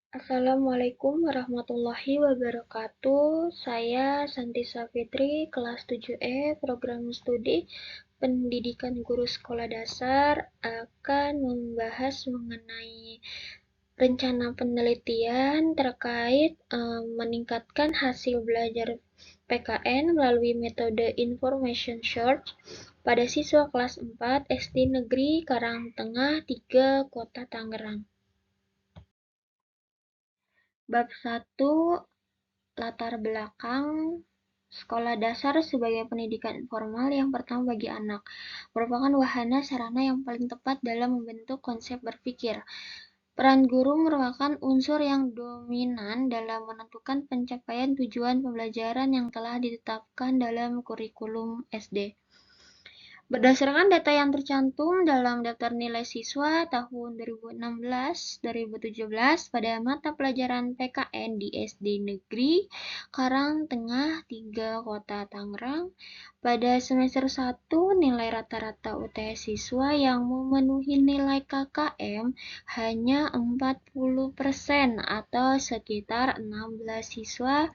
Assalamualaikum warahmatullahi wabarakatuh. Saya Santi Safitri, kelas 7E, program studi Pendidikan Guru Sekolah Dasar akan membahas mengenai rencana penelitian terkait meningkatkan hasil belajar PKN melalui metode Information Search pada siswa kelas 4 SD Negeri Karangtengah 3 Kota Tangerang. Bab 1, latar belakang sekolah dasar sebagai pendidikan informal yang pertama bagi anak, merupakan wahana sarana yang paling tepat dalam membentuk konsep berpikir. Peran guru merupakan unsur yang dominan dalam menentukan pencapaian tujuan pembelajaran yang telah ditetapkan dalam kurikulum SD. Berdasarkan data yang tercantum dalam daftar nilai siswa tahun 2016-2017 pada mata pelajaran PKN di SD Negeri Karangtengah 3 Kota Tangerang, pada semester 1 nilai rata-rata UTS siswa yang memenuhi nilai KKM hanya 40% atau sekitar 16 siswa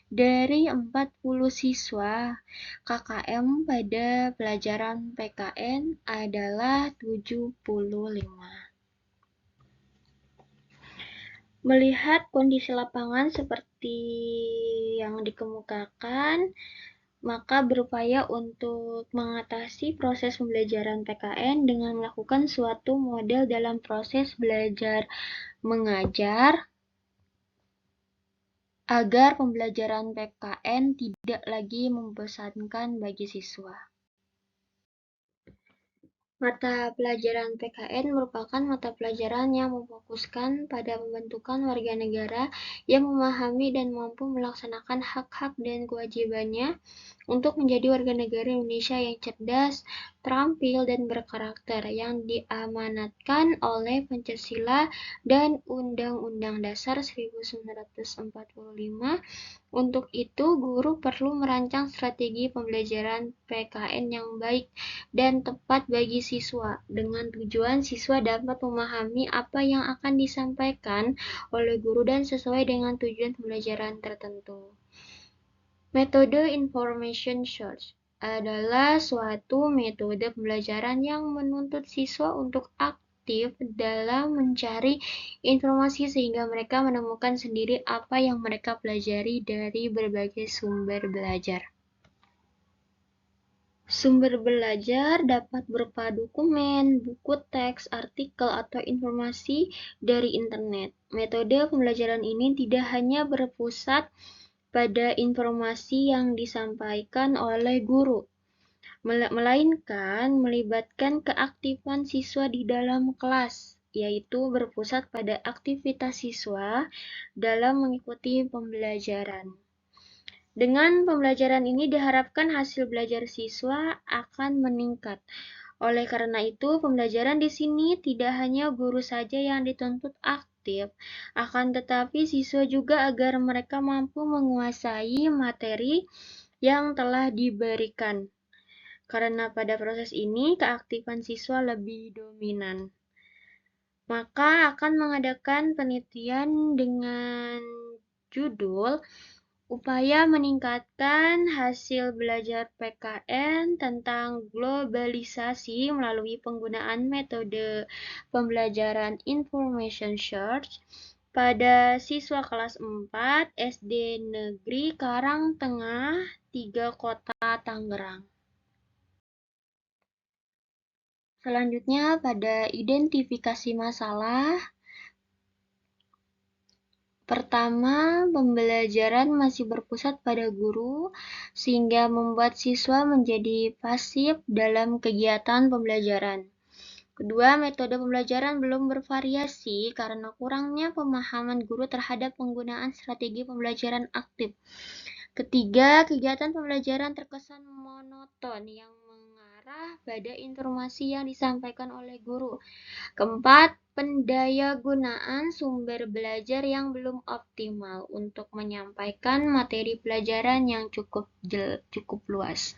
dari 40 siswa. KKM pada pelajaran PKN adalah 75. Melihat kondisi lapangan seperti yang dikemukakan, maka berupaya untuk mengatasi proses pembelajaran PKN dengan melakukan suatu model dalam proses belajar mengajar agar pembelajaran PKN tidak lagi membosankan bagi siswa. Mata pelajaran PKN merupakan mata pelajaran yang memfokuskan pada pembentukan warga negara yang memahami dan mampu melaksanakan hak-hak dan kewajibannya untuk menjadi warga negara Indonesia yang cerdas, terampil, dan berkarakter yang diamanatkan oleh Pancasila dan Undang-Undang Dasar 1945. Untuk itu, guru perlu merancang strategi pembelajaran PKN yang baik dan tepat bagi siswa, dengan tujuan siswa dapat memahami apa yang akan disampaikan oleh guru dan sesuai dengan tujuan pembelajaran tertentu. Metode Information Search adalah suatu metode pembelajaran yang menuntut siswa untuk aktif dalam mencari informasi sehingga mereka menemukan sendiri apa yang mereka pelajari dari berbagai sumber belajar. Sumber belajar dapat berupa dokumen, buku teks, artikel, atau informasi dari internet. Metode pembelajaran ini tidak hanya berpusat pada informasi yang disampaikan oleh guru, melainkan melibatkan keaktifan siswa di dalam kelas, yaitu berpusat pada aktivitas siswa dalam mengikuti pembelajaran. Dengan pembelajaran ini diharapkan hasil belajar siswa akan meningkat. Oleh karena itu, pembelajaran di sini tidak hanya guru saja yang dituntut aktif, akan tetapi siswa juga agar mereka mampu menguasai materi yang telah diberikan. Karena pada proses ini keaktifan siswa lebih dominan, maka akan mengadakan penelitian dengan judul Upaya Meningkatkan Hasil Belajar PKN tentang Globalisasi melalui penggunaan metode pembelajaran Information Search pada siswa kelas 4 SD Negeri Karangtengah 3 Kota Tangerang. Selanjutnya pada identifikasi masalah. Pertama, pembelajaran masih berpusat pada guru, sehingga membuat siswa menjadi pasif dalam kegiatan pembelajaran. Kedua, metode pembelajaran belum bervariasi karena kurangnya pemahaman guru terhadap penggunaan strategi pembelajaran aktif. Ketiga, kegiatan pembelajaran terkesan monoton yang mengarah pada informasi yang disampaikan oleh guru. Keempat, pendayagunaan sumber belajar yang belum optimal untuk menyampaikan materi pelajaran yang cukup luas.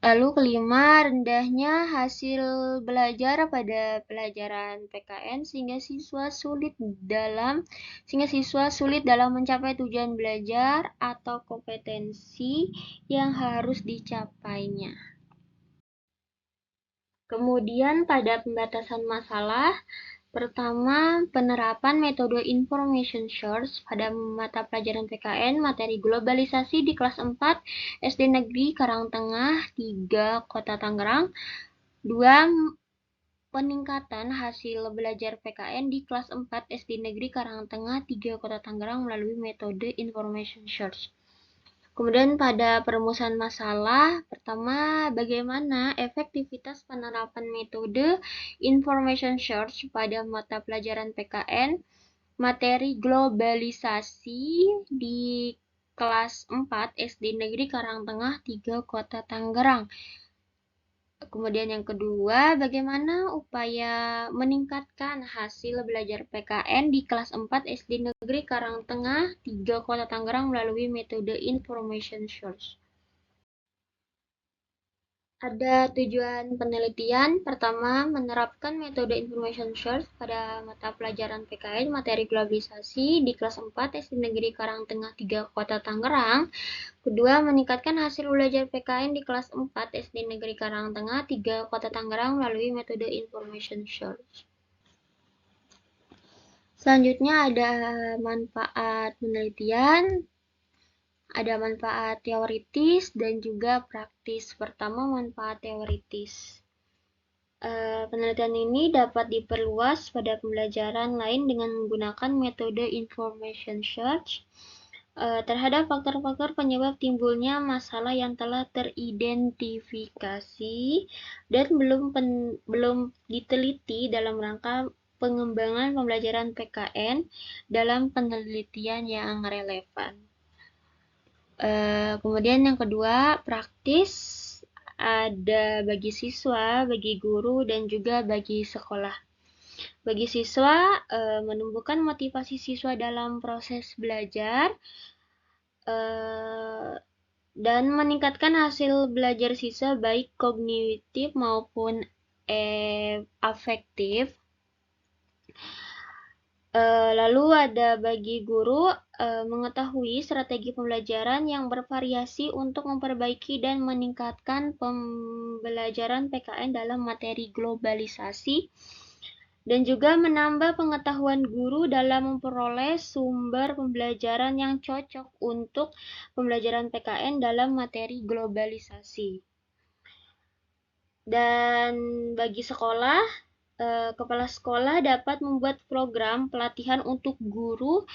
Lalu kelima, rendahnya hasil belajar pada pelajaran PKN sehingga siswa sulit dalam mencapai tujuan belajar atau kompetensi yang harus dicapainya. Kemudian pada pembatasan masalah, pertama, penerapan metode information source pada mata pelajaran PKN materi globalisasi di kelas 4 SD Negeri Karangtengah 3 Kota Tangerang. 2. Peningkatan hasil belajar PKN di kelas 4 SD Negeri Karangtengah 3 Kota Tangerang melalui metode information source. Kemudian pada perumusan masalah, pertama, bagaimana efektivitas penerapan metode information source pada mata pelajaran PKN materi globalisasi di kelas 4 SD Negeri Karangtengah 3 Kota Tangerang. Kemudian yang kedua, bagaimana upaya meningkatkan hasil belajar PKN di kelas 4 SD Negeri Karangtengah 3 Kota Tangerang melalui metode information source. Ada tujuan penelitian. Pertama, menerapkan metode information source pada mata pelajaran PKN materi globalisasi di kelas 4 SD Negeri Karangtengah 3 Kota Tangerang. Kedua, meningkatkan hasil belajar PKN di kelas 4 SD Negeri Karangtengah 3 Kota Tangerang melalui metode information source. Selanjutnya ada manfaat penelitian. Ada manfaat teoritis dan juga praktis. Pertama, manfaat teoritis. Penelitian ini dapat diperluas pada pembelajaran lain dengan menggunakan metode information search terhadap faktor-faktor penyebab timbulnya masalah yang telah teridentifikasi dan belum diteliti dalam rangka pengembangan pembelajaran PKN dalam penelitian yang relevan. Kemudian yang kedua, praktis, ada bagi siswa, bagi guru, dan juga bagi sekolah. Bagi siswa, menumbuhkan motivasi siswa dalam proses belajar, dan meningkatkan hasil belajar siswa baik kognitif maupun afektif. Lalu ada bagi guru mengetahui strategi pembelajaran yang bervariasi untuk memperbaiki dan meningkatkan pembelajaran PKN dalam materi globalisasi dan juga menambah pengetahuan guru dalam memperoleh sumber pembelajaran yang cocok untuk pembelajaran PKN dalam materi globalisasi. Dan bagi sekolah, kepala sekolah dapat membuat program pelatihan untuk guru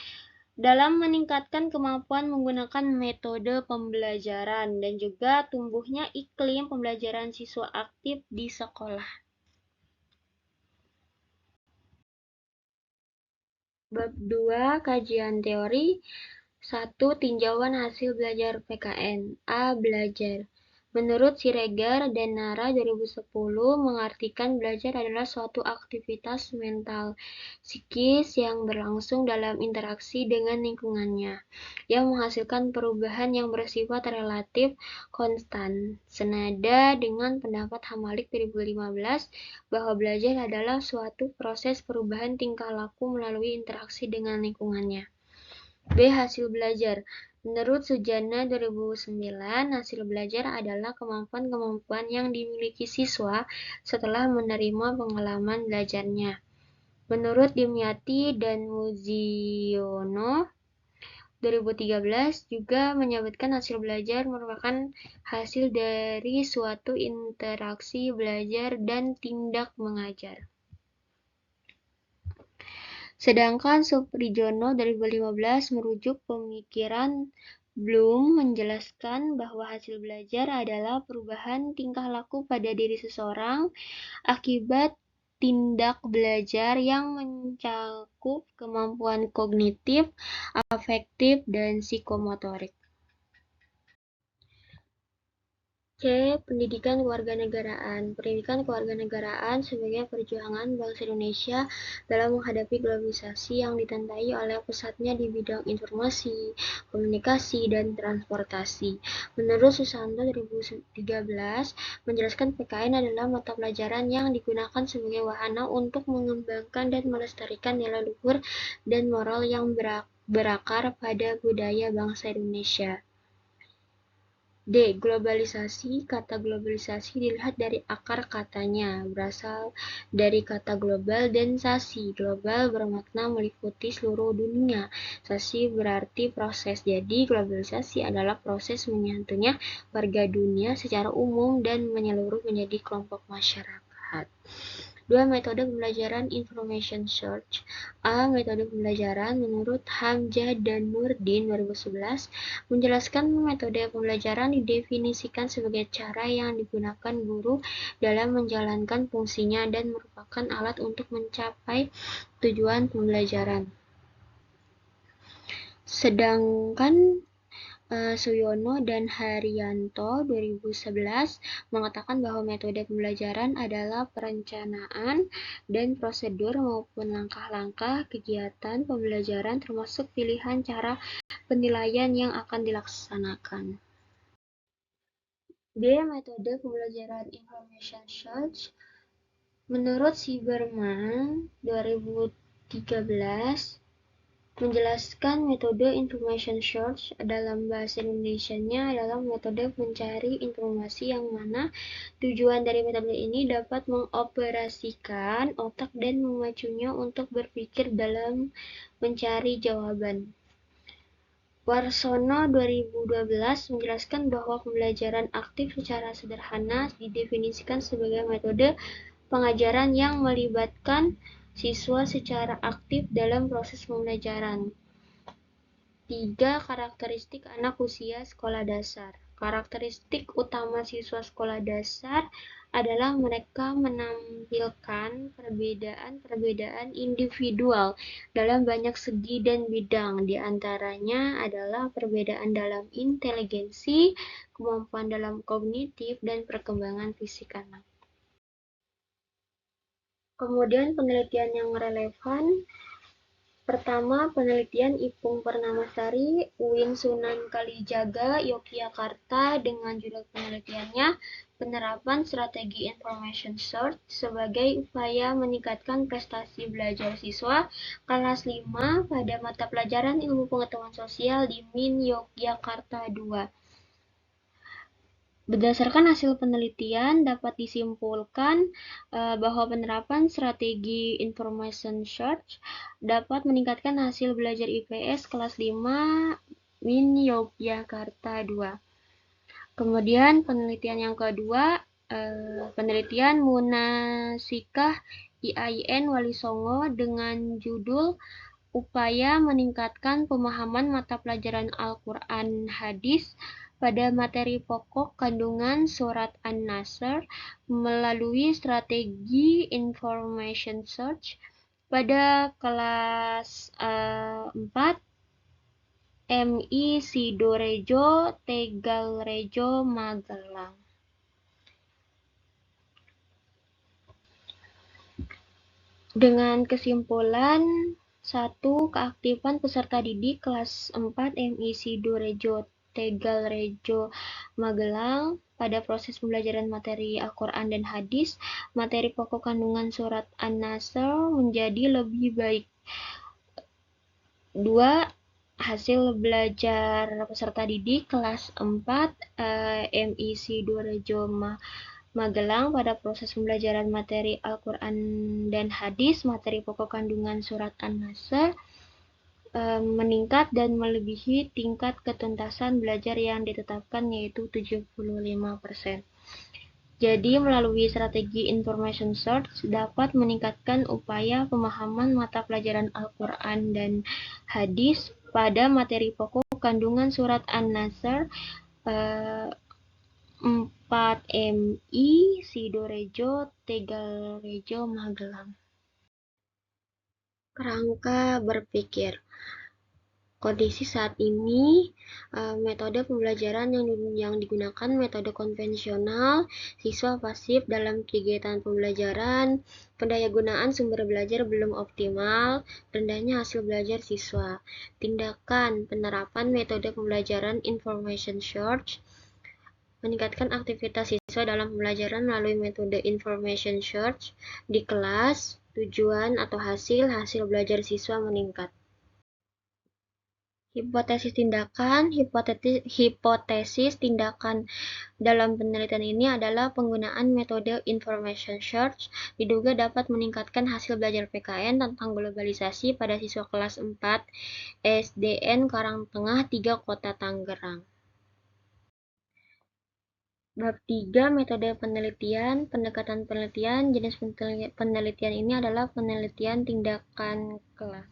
dalam meningkatkan kemampuan menggunakan metode pembelajaran dan juga tumbuhnya iklim pembelajaran siswa aktif di sekolah. Bab 2, kajian teori. 1. Tinjauan hasil belajar PKN. A. Belajar. Menurut Siregar dan Nara 2010, mengartikan belajar adalah suatu aktivitas mental psikis yang berlangsung dalam interaksi dengan lingkungannya, yang menghasilkan perubahan yang bersifat relatif konstan. Senada dengan pendapat Hamalik 2015, bahwa belajar adalah suatu proses perubahan tingkah laku melalui interaksi dengan lingkungannya. B. Hasil belajar. Menurut Sujana 2009, hasil belajar adalah kemampuan-kemampuan yang dimiliki siswa setelah menerima pengalaman belajarnya. Menurut Dimyati dan Muziono 2013 juga menyebutkan hasil belajar merupakan hasil dari suatu interaksi belajar dan tindak mengajar. Sedangkan Suprijono 2015 merujuk pemikiran Bloom menjelaskan bahwa hasil belajar adalah perubahan tingkah laku pada diri seseorang akibat tindak belajar yang mencakup kemampuan kognitif, afektif, dan psikomotorik. C. Pendidikan kewarganegaraan. Pendidikan kewarganegaraan sebagai perjuangan bangsa Indonesia dalam menghadapi globalisasi yang ditandai oleh pesatnya di bidang informasi, komunikasi, dan transportasi. Menurut Susanto 2013, menjelaskan PKN adalah mata pelajaran yang digunakan sebagai wahana untuk mengembangkan dan melestarikan nilai luhur dan moral yang berakar pada budaya bangsa Indonesia. D. Globalisasi. Kata globalisasi dilihat dari akar katanya, berasal dari kata global dan sasi. Global bermakna meliputi seluruh dunia. Sasi berarti proses. Jadi, globalisasi adalah proses menyatunya warga dunia secara umum dan menyeluruh menjadi kelompok masyarakat. 2. Metode pembelajaran Information Search. A. Metode pembelajaran menurut Hamzah dan Nurdin 2011 menjelaskan metode pembelajaran didefinisikan sebagai cara yang digunakan guru dalam menjalankan fungsinya dan merupakan alat untuk mencapai tujuan pembelajaran. Sedangkan Suyono dan Haryanto 2011 mengatakan bahwa metode pembelajaran adalah perencanaan dan prosedur maupun langkah-langkah kegiatan pembelajaran termasuk pilihan cara penilaian yang akan dilaksanakan. D. Metode pembelajaran Information Search menurut Silberman 2013 menjelaskan metode information search dalam bahasa Indonesianya adalah metode mencari informasi yang mana tujuan dari metode ini dapat mengoperasikan otak dan memacunya untuk berpikir dalam mencari jawaban. Warsono 2012 menjelaskan bahwa pembelajaran aktif secara sederhana didefinisikan sebagai metode pengajaran yang melibatkan siswa secara aktif dalam proses pembelajaran. 3. Karakteristik anak usia sekolah dasar. Karakteristik utama siswa sekolah dasar adalah mereka menampilkan perbedaan-perbedaan individual dalam banyak segi dan bidang. Di antaranya adalah perbedaan dalam inteligensi, kemampuan dalam kognitif, dan perkembangan fisik anak. Kemudian penelitian yang relevan. Pertama, penelitian Ipung Pernamasari, UIN Sunan Kalijaga, Yogyakarta dengan judul penelitiannya Penerapan Strategi Information Search sebagai upaya meningkatkan prestasi belajar siswa kelas 5 pada mata pelajaran Ilmu Pengetahuan Sosial di MIN Yogyakarta II. Berdasarkan hasil penelitian, dapat disimpulkan bahwa penerapan strategi information search dapat meningkatkan hasil belajar IPS kelas 5 MIN Yogyakarta II. Kemudian penelitian yang kedua, penelitian Munasikah IAIN Wali Songo dengan judul Upaya Meningkatkan Pemahaman Mata Pelajaran Al-Quran Hadis pada materi pokok kandungan surat An-Nasr melalui strategi information search pada kelas 4 MI Sidorejo, Tegalrejo, Magelang. Dengan kesimpulan 1. Keaktifan peserta didik kelas 4 MI Sidorejo, Tegalrejo, Magelang pada proses pembelajaran materi Al-Quran dan Hadis, materi pokok kandungan surat An-Nasr menjadi lebih baik. 2. Hasil belajar peserta didik kelas 4 MI Sidorejo, Magelang pada proses pembelajaran materi Al-Quran dan Hadis, materi pokok kandungan surat An-Nasr, meningkat dan melebihi tingkat ketuntasan belajar yang ditetapkan yaitu 75%. Jadi, melalui strategi information search dapat meningkatkan upaya pemahaman mata pelajaran Al-Quran dan Hadis pada materi pokok kandungan surat An-Nasr 4 MI Sidorejo, Tegalrejo, Magelang. Kerangka berpikir. Kondisi saat ini, metode pembelajaran yang digunakan metode konvensional, siswa pasif dalam kegiatan pembelajaran, pendayagunaan sumber belajar belum optimal, rendahnya hasil belajar siswa. Tindakan penerapan metode pembelajaran information search, meningkatkan aktivitas siswa dalam pembelajaran melalui metode information search di kelas, tujuan atau hasil belajar siswa meningkat. Hipotesis tindakan, hipotesis tindakan dalam penelitian ini adalah penggunaan metode information search diduga dapat meningkatkan hasil belajar PKN tentang globalisasi pada siswa kelas 4 SDN Karangtengah 3 Kota Tangerang. Bab 3 metode penelitian, pendekatan penelitian, jenis penelitian ini adalah penelitian tindakan kelas.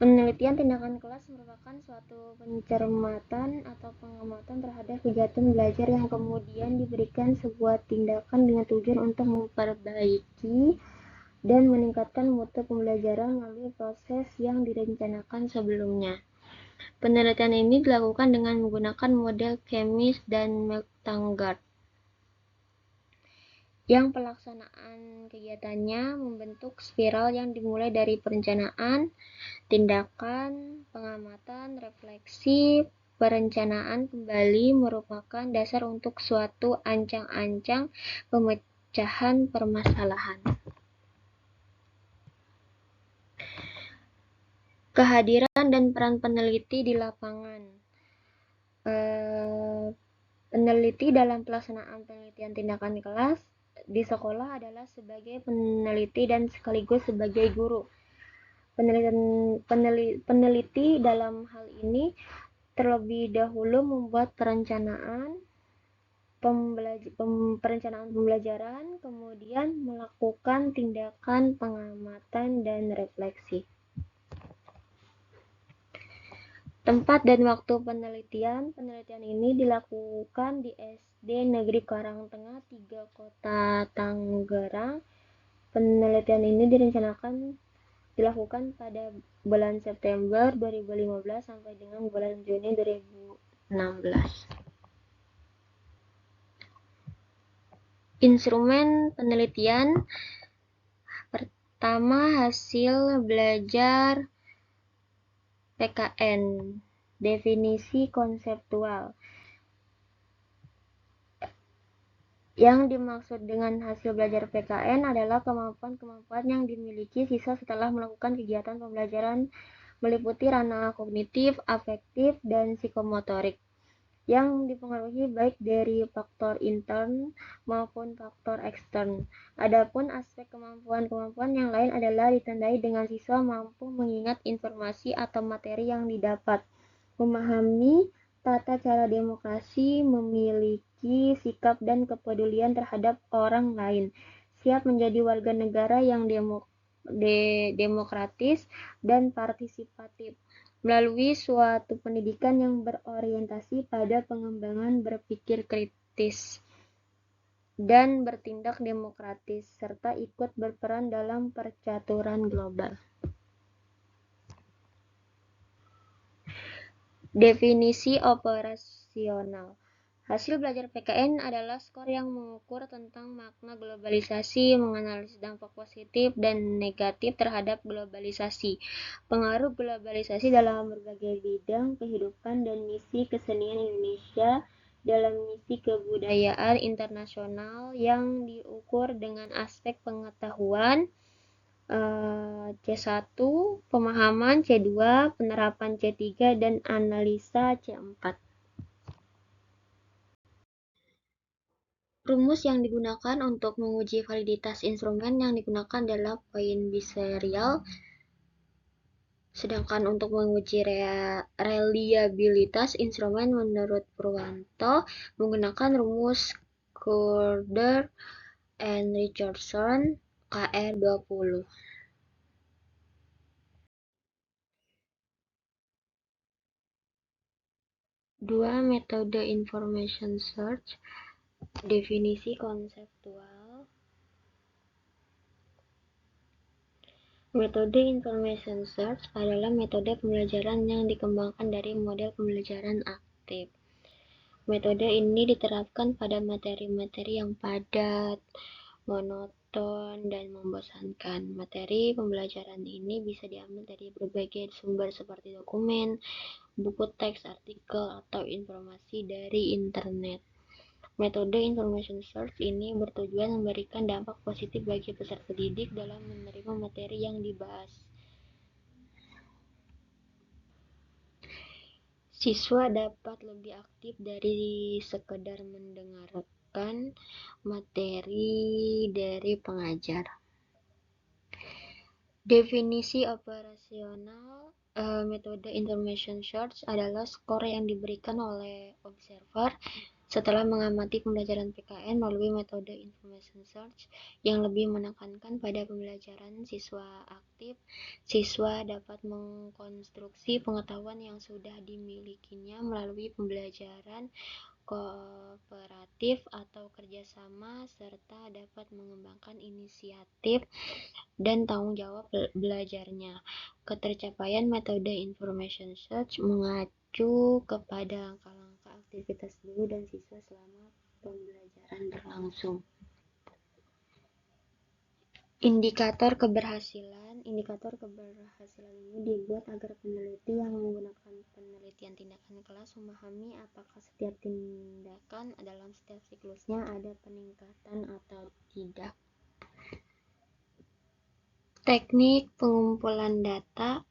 Penelitian tindakan kelas merupakan suatu pencermatan atau pengamatan terhadap kegiatan belajar yang kemudian diberikan sebuah tindakan dengan tujuan untuk memperbaiki dan meningkatkan mutu pembelajaran melalui proses yang direncanakan sebelumnya. Penelitian ini dilakukan dengan menggunakan model Chemis dan McTaggart. Yang pelaksanaan kegiatannya membentuk spiral yang dimulai dari perencanaan, tindakan, pengamatan, refleksi, perencanaan kembali merupakan dasar untuk suatu ancang-ancang pemecahan permasalahan. Kehadiran dan peran peneliti di lapangan. Peneliti dalam pelaksanaan penelitian tindakan kelas di sekolah adalah sebagai peneliti dan sekaligus sebagai guru. Peneliti dalam hal ini terlebih dahulu membuat perencanaan pembelajaran, kemudian melakukan tindakan pengamatan dan refleksi. Tempat dan waktu penelitian ini dilakukan di SD Negeri Karangtengah 3 Kota Tangerang. Penelitian ini dilakukan pada bulan September 2015 sampai dengan bulan Juni 2016. Instrumen penelitian pertama, hasil belajar PKN. Definisi konseptual. Yang dimaksud dengan hasil belajar PKN adalah kemampuan-kemampuan yang dimiliki siswa setelah melakukan kegiatan pembelajaran meliputi ranah kognitif, afektif, dan psikomotorik yang dipengaruhi baik dari faktor intern maupun faktor ekstern. Adapun aspek kemampuan-kemampuan yang lain adalah ditandai dengan siswa mampu mengingat informasi atau materi yang didapat, memahami tata cara demokrasi, memiliki sikap dan kepedulian terhadap orang lain, siap menjadi warga negara yang demokratis dan partisipatif, melalui suatu pendidikan yang berorientasi pada pengembangan berpikir kritis dan bertindak demokratis, serta ikut berperan dalam percaturan global. Definisi operasional. Hasil belajar PKN adalah skor yang mengukur tentang makna globalisasi, menganalisis dampak positif dan negatif terhadap globalisasi, pengaruh globalisasi dalam berbagai bidang kehidupan dan misi kesenian Indonesia dalam misi kebudayaan internasional yang diukur dengan aspek pengetahuan, C1, pemahaman C2, penerapan C3, dan analisa C4. Rumus yang digunakan untuk menguji validitas instrumen yang digunakan adalah poin biserial, sedangkan untuk menguji reliabilitas instrumen menurut Purwanto menggunakan rumus Coulter and Richardson KR20. Dua metode information search. Definisi konseptual. Metode information search adalah metode pembelajaran yang dikembangkan dari model pembelajaran aktif. Metode ini diterapkan pada materi-materi yang padat, monoton, dan membosankan. Materi pembelajaran ini bisa diambil dari berbagai sumber seperti dokumen, buku teks, artikel, atau informasi dari internet. Metode information search ini bertujuan memberikan dampak positif bagi peserta didik dalam menerima materi yang dibahas. Siswa dapat lebih aktif dari sekedar mendengarkan materi dari pengajar. Definisi operasional metode information search adalah skor yang diberikan oleh observer setelah mengamati pembelajaran PKN melalui metode information search yang lebih menekankan pada pembelajaran siswa aktif. Siswa dapat mengkonstruksi pengetahuan yang sudah dimilikinya melalui pembelajaran kooperatif atau kerjasama, serta dapat mengembangkan inisiatif dan tanggung jawab belajarnya. Ketercapaian metode information search mengacu kepada langkah-langkah aktivitas guru dan siswa selama pembelajaran berlangsung. Indikator keberhasilan ini dibuat agar peneliti yang menggunakan penelitian tindakan kelas memahami apakah setiap tindakan dalam setiap siklusnya ada peningkatan atau tidak. Teknik pengumpulan data.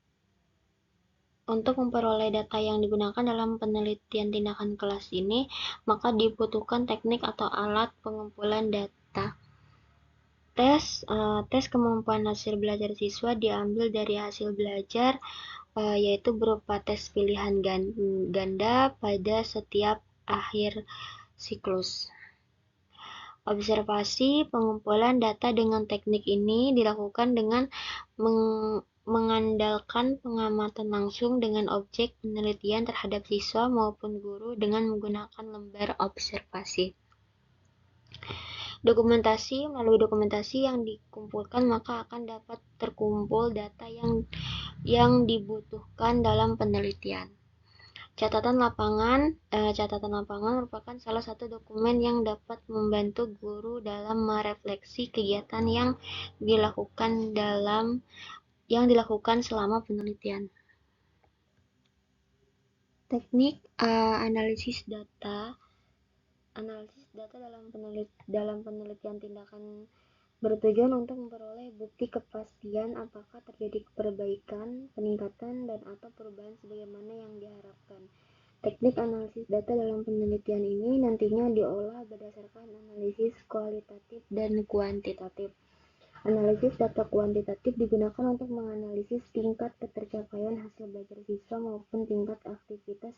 Untuk memperoleh data yang digunakan dalam penelitian tindakan kelas ini, maka dibutuhkan teknik atau alat pengumpulan data. Tes kemampuan hasil belajar siswa diambil dari hasil belajar, yaitu berupa tes pilihan ganda pada setiap akhir siklus. Observasi pengumpulan data dengan teknik ini dilakukan dengan mengandalkan pengamatan langsung dengan objek penelitian terhadap siswa maupun guru dengan menggunakan lembar observasi. Melalui dokumentasi yang dikumpulkan maka akan dapat terkumpul data yang dibutuhkan dalam penelitian. Catatan lapangan merupakan salah satu dokumen yang dapat membantu guru dalam merefleksi kegiatan yang dilakukan selama penelitian. Teknik analisis data. Analisis data dalam penelitian tindakan bertujuan untuk memperoleh bukti kepastian apakah terjadi perbaikan, peningkatan, dan atau perubahan sebagaimana yang diharapkan. Teknik analisis data dalam penelitian ini nantinya diolah berdasarkan analisis kualitatif dan kuantitatif. Analisis data kuantitatif digunakan untuk menganalisis tingkat ketercapaian hasil belajar siswa maupun tingkat aktivitas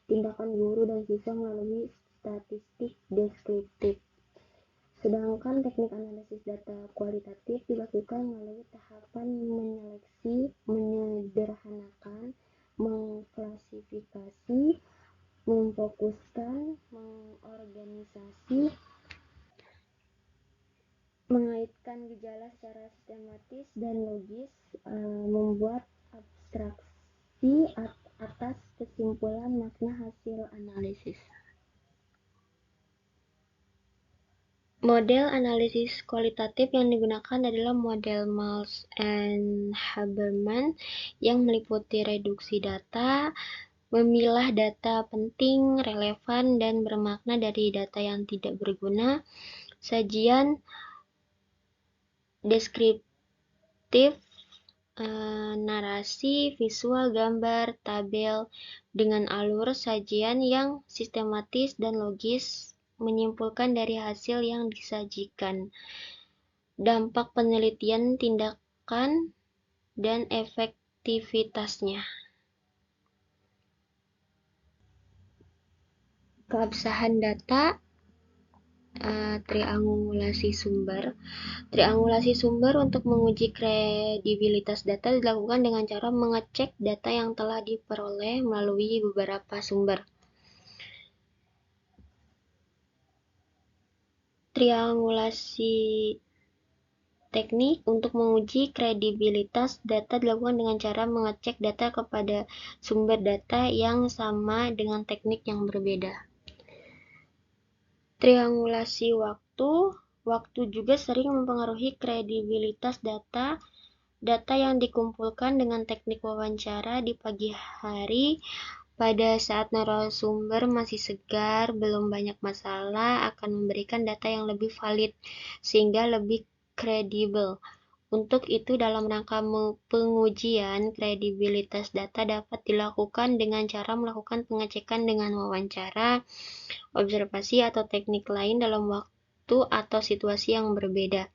tindakan guru dan siswa melalui statistik deskriptif. Sedangkan teknik analisis data kualitatif dilakukan melalui tahapan menyeleksi, menyederhanakan, mengklasifikasi, memfokuskan, mengorganisasi, mengaitkan gejala secara sistematis dan logis, membuat abstraksi atas kesimpulan makna hasil analisis. Model analisis kualitatif yang digunakan adalah model Maltz and Haberman yang meliputi reduksi data, memilah data penting, relevan, dan bermakna dari data yang tidak berguna, sajian deskriptif, narasi, visual, gambar, tabel, dengan alur sajian yang sistematis dan logis, menyimpulkan dari hasil yang disajikan, dampak penelitian tindakan, dan efektivitasnya. Keabsahan data. Triangulasi sumber. Triangulasi sumber untuk menguji kredibilitas data dilakukan dengan cara mengecek data yang telah diperoleh melalui beberapa sumber. Triangulasi Teknik untuk menguji kredibilitas data dilakukan dengan cara mengecek data kepada sumber data yang sama dengan teknik yang berbeda. Triangulasi waktu. Waktu juga sering mempengaruhi kredibilitas data. Data yang dikumpulkan dengan teknik wawancara di pagi hari pada saat narasumber masih segar, belum banyak masalah, akan memberikan data yang lebih valid, sehingga lebih kredibel. Untuk itu, dalam rangka pengujian kredibilitas data dapat dilakukan dengan cara melakukan pengecekan dengan wawancara, observasi, atau teknik lain dalam waktu atau situasi yang berbeda.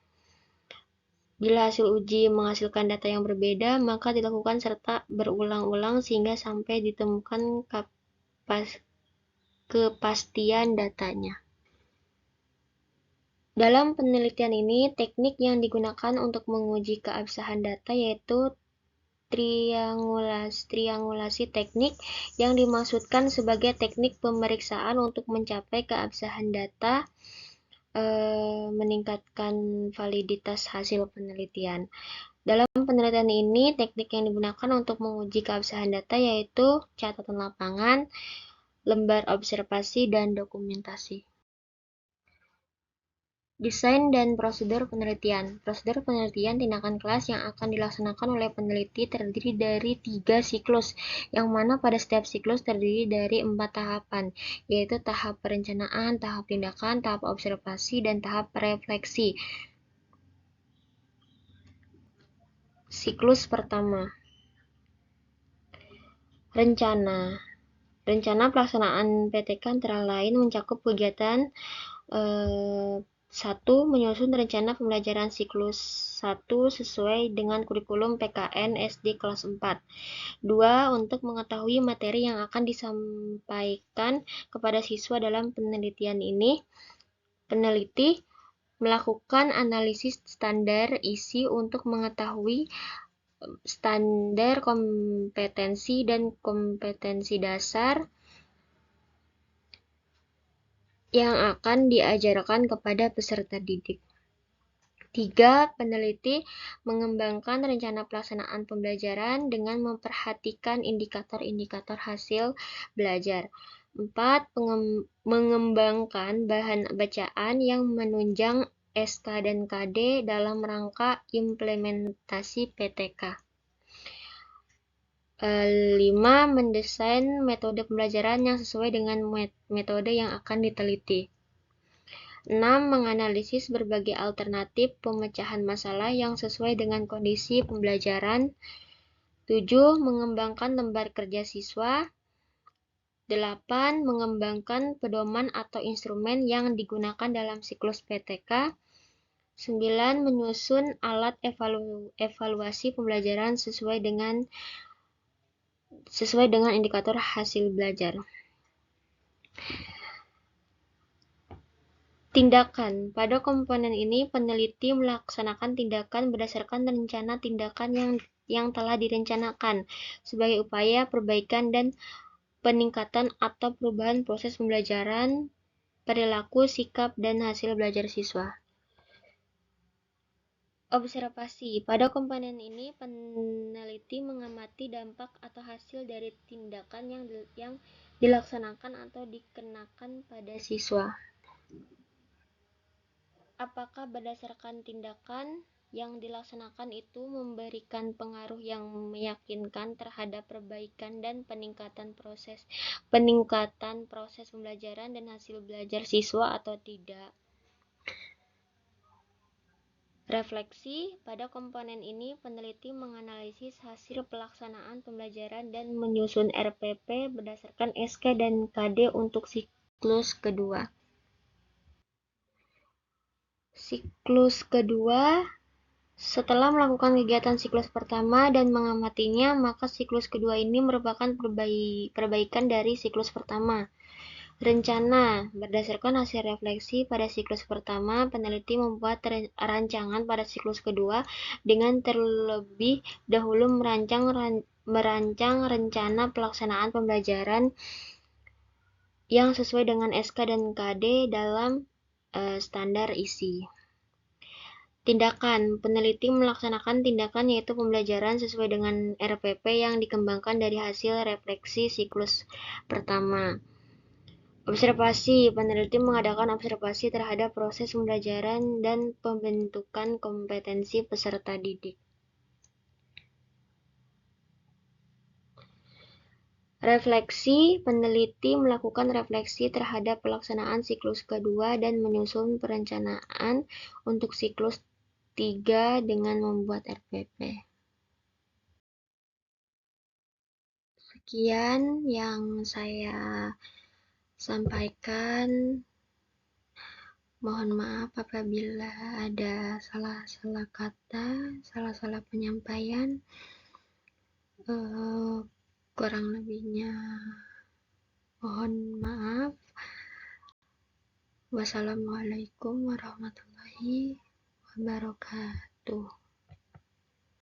Bila hasil uji menghasilkan data yang berbeda, maka dilakukan serta berulang-ulang sehingga sampai ditemukan kepastian datanya. Dalam penelitian ini, teknik yang digunakan untuk menguji keabsahan data yaitu triangulasi teknik yang dimaksudkan sebagai teknik pemeriksaan untuk mencapai keabsahan data, meningkatkan validitas hasil penelitian. Dalam penelitian ini, teknik yang digunakan untuk menguji keabsahan data yaitu catatan lapangan, lembar observasi, dan dokumentasi. Desain dan prosedur penelitian. Prosedur penelitian tindakan kelas yang akan dilaksanakan oleh peneliti terdiri dari 3 siklus, yang mana pada setiap siklus terdiri dari 4 tahapan, yaitu tahap perencanaan, tahap tindakan, tahap observasi, dan tahap refleksi. Siklus pertama. Rencana. Rencana pelaksanaan PTK antara lain mencakup kegiatan 1. Menyusun rencana pembelajaran siklus 1 sesuai dengan kurikulum PKN SD kelas 4. 2. Untuk mengetahui materi yang akan disampaikan kepada siswa dalam penelitian ini, peneliti melakukan analisis standar isi untuk mengetahui standar kompetensi dan kompetensi dasar yang akan diajarkan kepada peserta didik. 3. Peneliti mengembangkan rencana pelaksanaan pembelajaran dengan memperhatikan indikator-indikator hasil belajar. 4. Mengembangkan bahan bacaan yang menunjang SK dan KD dalam rangka implementasi PTK. 5. Mendesain metode pembelajaran yang sesuai dengan metode yang akan diteliti. 6. Menganalisis berbagai alternatif pemecahan masalah yang sesuai dengan kondisi pembelajaran. 7. Mengembangkan lembar kerja siswa. 8. Mengembangkan pedoman atau instrumen yang digunakan dalam siklus PTK. 9. Menyusun alat evaluasi pembelajaran sesuai dengan indikator hasil belajar. Tindakan. Pada komponen ini, peneliti melaksanakan tindakan berdasarkan rencana tindakan yang telah direncanakan sebagai upaya perbaikan dan peningkatan atau perubahan proses pembelajaran, perilaku, sikap, dan hasil belajar siswa. Observasi. Pada komponen ini, peneliti mengamati dampak atau hasil dari tindakan yang dilaksanakan atau dikenakan pada siswa. Apakah berdasarkan tindakan yang dilaksanakan itu memberikan pengaruh yang meyakinkan terhadap perbaikan dan peningkatan proses pembelajaran dan hasil belajar siswa atau tidak? Refleksi. Pada komponen ini, peneliti menganalisis hasil pelaksanaan pembelajaran dan menyusun RPP berdasarkan SK dan KD untuk siklus kedua. Siklus kedua. Setelah melakukan kegiatan siklus pertama dan mengamatinya, maka siklus kedua ini merupakan perbaikan dari siklus pertama. Rencana. Berdasarkan hasil refleksi pada siklus pertama, peneliti membuat rancangan pada siklus kedua dengan terlebih dahulu merancang rencana pelaksanaan pembelajaran yang sesuai dengan SK dan KD dalam standar isi. Tindakan. Peneliti melaksanakan tindakan yaitu pembelajaran sesuai dengan RPP yang dikembangkan dari hasil refleksi siklus pertama. Observasi. Peneliti mengadakan observasi terhadap proses pembelajaran dan pembentukan kompetensi peserta didik. Refleksi. Peneliti melakukan refleksi terhadap pelaksanaan siklus kedua dan menyusun perencanaan untuk siklus 3 dengan membuat RPP. Sekian yang saya sampaikan. Mohon maaf apabila ada salah-salah kata, salah-salah penyampaian. Kurang lebihnya mohon maaf. Wassalamualaikum warahmatullahi wabarakatuh.